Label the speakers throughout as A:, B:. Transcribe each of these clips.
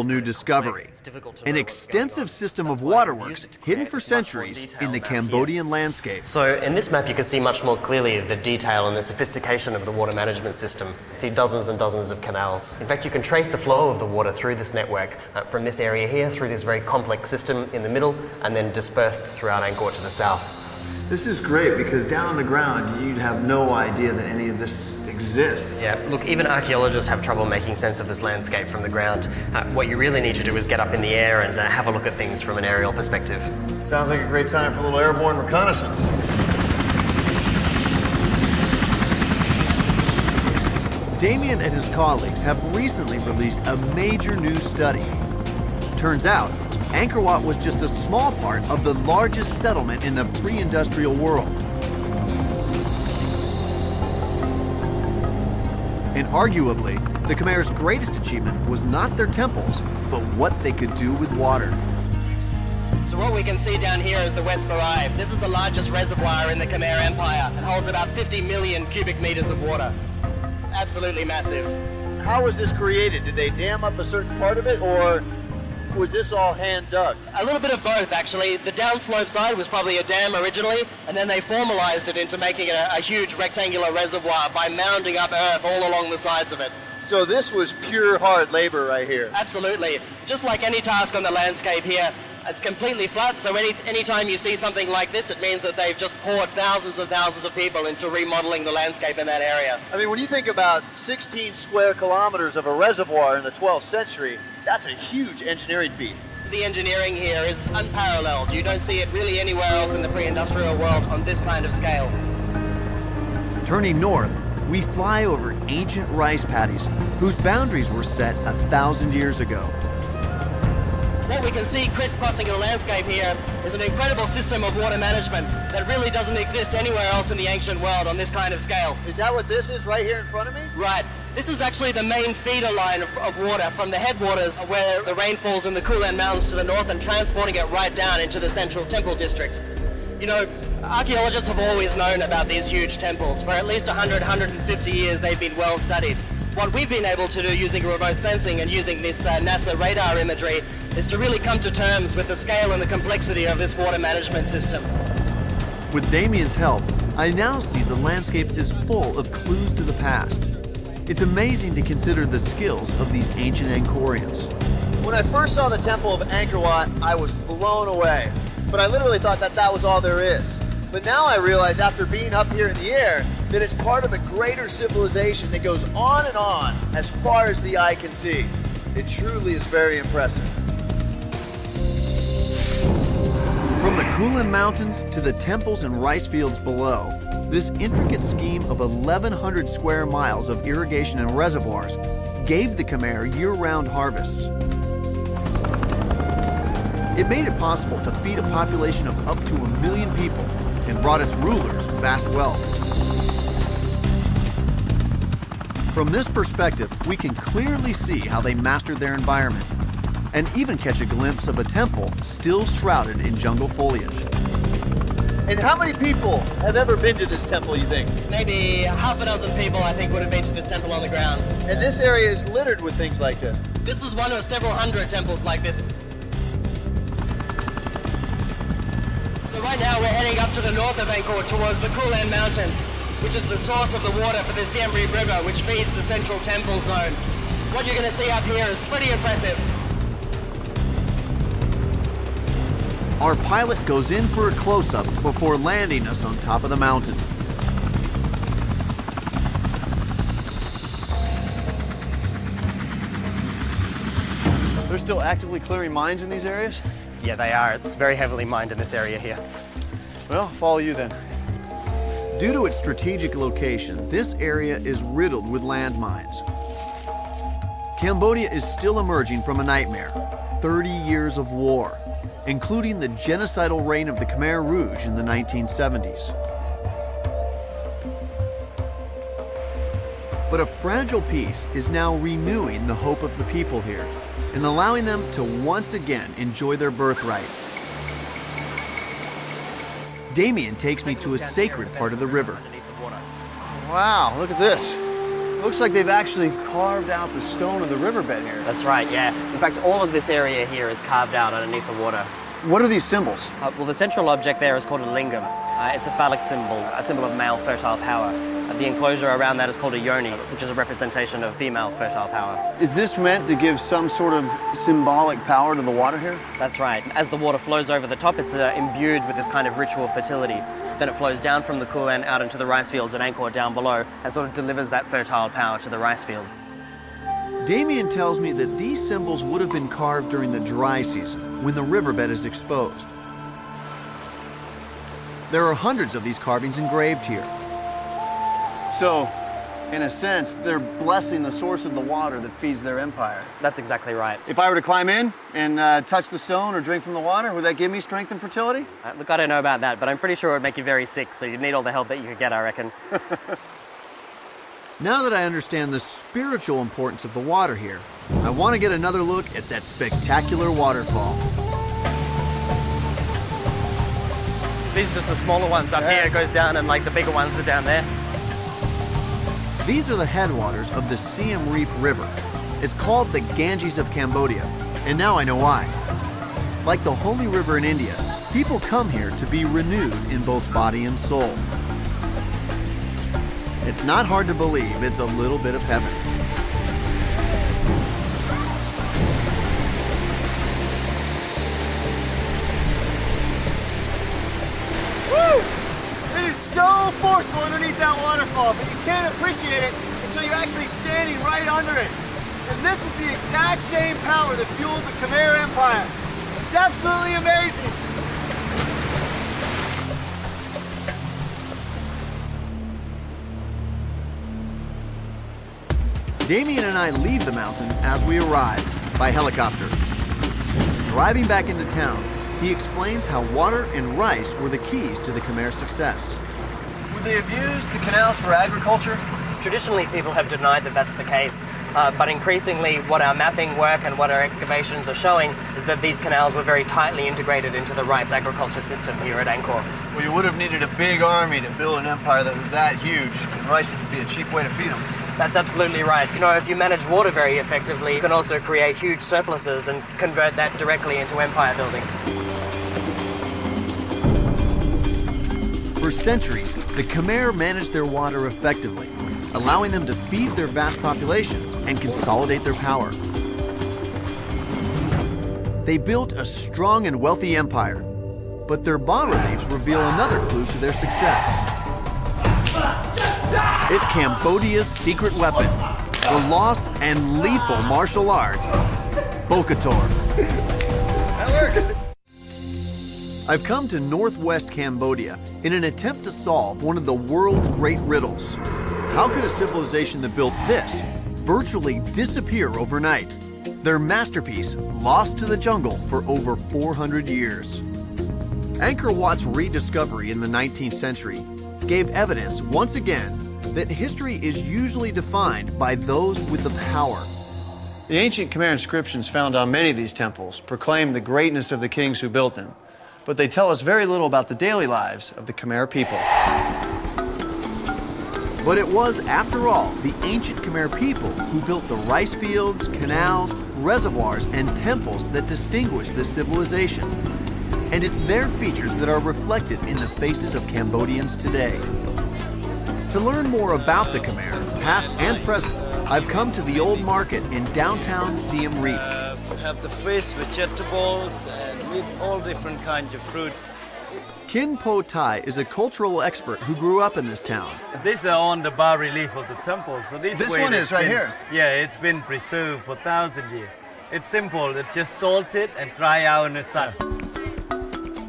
A: new discovery, an extensive system of waterworks hidden for centuries in the Cambodian landscape.
B: So in this map you can see much more clearly the detail and the sophistication of the water management system. You see dozens and dozens of canals. In fact, you can trace the flow of the water through this network from this area here through this very complex system in the middle and then dispersed throughout Angkor to the south.
A: This is great because down on the ground you'd have no idea that any of this exists.
B: Yeah, look, even archaeologists have trouble making sense of this landscape from the ground. What you really need to do is get up in the air and have a look at things from an aerial perspective.
A: Sounds like a great time for a little airborne reconnaissance. Damien and his colleagues have recently released a major new study. Turns out, Angkor Wat was just a small part of the largest settlement in the pre-industrial world. And arguably, the Khmer's greatest achievement was not their temples, but what they could do with water.
C: So what we can see down here is the West Barai. This is the largest reservoir in the Khmer Empire and holds about 50 million cubic meters of water. Absolutely massive.
A: How was this created? Did they dam up a certain part of it, or was this all hand dug?
C: A little bit of both, actually. The downslope side was probably a dam originally, and then they formalized it into making it a huge rectangular reservoir by mounding up earth all along the sides of it.
A: So this was pure hard labor right here?
C: Absolutely. Just like any task on the landscape here, it's completely flat, so anytime you see something like this, it means that they've just poured thousands and thousands of people into remodeling the landscape in that area.
A: I mean, when you think about 16 square kilometers of a reservoir in the 12th century, that's a huge engineering feat.
C: The engineering here is unparalleled. You don't see it really anywhere else in the pre-industrial world on this kind of scale.
A: Turning north, we fly over ancient rice paddies whose boundaries were set 1,000 years ago.
C: What we can see crisscrossing the landscape here is an incredible system of water management that really doesn't exist anywhere else in the ancient world on this kind of scale.
A: Is that what this is right here in front of me?
C: Right. This is actually the main feeder line of water from the headwaters where the rain falls in the Kulen Mountains to the north and transporting it right down into the central temple district. You know, archaeologists have always known about these huge temples. For at least 100, 150 years they've been well studied. What we've been able to do using remote sensing and using this NASA radar imagery is to really come to terms with the scale and the complexity of this water management system.
A: With Damien's help, I now see the landscape is full of clues to the past. It's amazing to consider the skills of these ancient Angkorians. When I first saw the temple of Angkor Wat, I was blown away. But I literally thought that that was all there is. But now I realize, after being up here in the air, that it's part of a greater civilization that goes on and on as far as the eye can see. It truly is very impressive. From the Kulen Mountains to the temples and rice fields below, this intricate scheme of 1,100 square miles of irrigation and reservoirs gave the Khmer year-round harvests. It made it possible to feed a population of up to 1 million people and brought its rulers vast wealth. From this perspective, we can clearly see how they mastered their environment and even catch a glimpse of a temple still shrouded in jungle foliage. And how many people have ever been to this temple, you think?
C: Maybe half a dozen people, I think, would have been to this temple on the ground.
A: And this area is littered with things like this.
C: This is one of several hundred temples like this. So right now we're heading up to the north of Angkor towards the Kulen Mountains, which is the source of the water for the Siem Reap River, which feeds the central temple zone. What you're going to see up here is pretty impressive.
A: Our pilot goes in for a close-up before landing us on top of the mountain. They're still actively clearing mines in these areas?
B: Yeah, they are. It's very heavily mined in this area here.
A: Well, follow you then. Due to its strategic location, this area is riddled with landmines. Cambodia is still emerging from a nightmare, 30 years of war, including the genocidal reign of the Khmer Rouge in the 1970s. But a fragile peace is now renewing the hope of the people here and allowing them to once again enjoy their birthright. Damien takes me to a sacred part of the river.
D: Wow, look at this.
A: Looks like they've actually carved out the stone of the riverbed here.
B: That's right, yeah. In fact, all of this area here is carved out underneath the water.
A: What are these symbols?
B: Well, the central object there is called a lingam. It's a phallic symbol, a symbol of male fertile power. The enclosure around that is called a yoni, which is a representation of female fertile power.
A: Is this meant to give some sort of symbolic power to the water here?
B: That's right. As the water flows over the top, it's imbued with this kind of ritual fertility. Then it flows down from the Kulen out into the rice fields at Angkor down below and sort of delivers that fertile power to the rice fields.
A: Damien tells me that these symbols would have been carved during the dry season, when the riverbed is exposed. There are hundreds of these carvings engraved here. So, in a sense, they're blessing the source of the water that feeds their empire.
B: That's exactly right.
A: If I were to climb in and touch the stone or drink from the water, would that give me strength and fertility?
B: Look, I don't know about that, but I'm pretty sure it would make you very sick, so you'd need all the help that you could get, I reckon.
A: Now that I understand the spiritual importance of the water here, I want to get another look at that spectacular waterfall.
B: These are just the smaller ones up here. It goes down, and like the bigger ones are down there.
A: These are the headwaters of the Siem Reap River. It's called the Ganges of Cambodia, and now I know why. Like the holy river in India, people come here to be renewed in both body and soul. It's not hard to believe it's a little bit of heaven. Woo! It is so forceful underneath that waterfall, but you can't appreciate it until you're actually standing right under it. And this is the exact same power that fueled the Khmer Empire. It's absolutely amazing. Damien and I leave the mountain as we arrive by helicopter. Driving back into town, he explains how water and rice were the keys to the Khmer success. Would they have used the canals for agriculture?
B: Traditionally, people have denied that that's the case, but increasingly what our mapping work and what our excavations are showing is that these canals were very tightly integrated into the rice agriculture system here at Angkor.
A: Well, you would have needed a big army to build an empire that was that huge, and rice would be a cheap way to feed them.
B: That's absolutely right. You know, if you manage water very effectively, you can also create huge surpluses and convert that directly into empire building.
A: For centuries, the Khmer managed their water effectively, allowing them to feed their vast population and consolidate their power. They built a strong and wealthy empire, but their bas-reliefs reveal another clue to their success. It's Cambodia's secret weapon, the lost and lethal martial art, Bokator. That works! I've come to northwest Cambodia in an attempt to solve one of the world's great riddles. How could a civilization that built this virtually disappear overnight? Their masterpiece lost to the jungle for over 400 years. Angkor Wat's rediscovery in the 19th century gave evidence once again that history is usually defined by those with the power. The ancient Khmer inscriptions found on many of these temples proclaim the greatness of the kings who built them, but they tell us very little about the daily lives of the Khmer people. But it was, after all, the ancient Khmer people who built the rice fields, canals, reservoirs, and temples that distinguish this civilization. And it's their features that are reflected in the faces of Cambodians today. To learn more about the Khmer, past and present, I've come to the old market in downtown Siem Reap.
D: We have the fish, vegetables, and meat, all different kinds of fruit.
A: Kin Po Tai is a cultural expert who grew up in this town.
D: These are on the bas-relief of the temple. So this
A: one is right here?
D: Yeah, it's been preserved for 1,000 years. It's simple, it's just salted and dry out in the sun.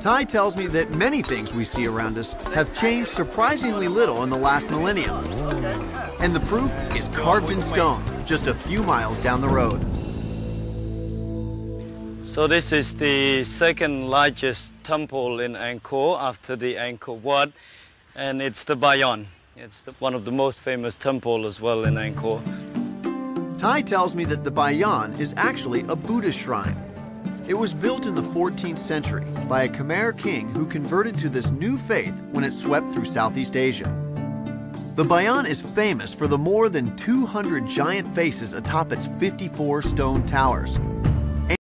A: Tai tells me that many things we see around us have changed surprisingly little in the last millennium. And the proof is carved in stone, just a few miles down the road.
D: So this is the second largest temple in Angkor after the Angkor Wat, and it's the Bayon. It's one of the most famous temples as well in Angkor.
A: Tai tells me that the Bayon is actually a Buddhist shrine. It was built in the 14th century by a Khmer king who converted to this new faith when it swept through Southeast Asia. The Bayon is famous for the more than 200 giant faces atop its 54 stone towers.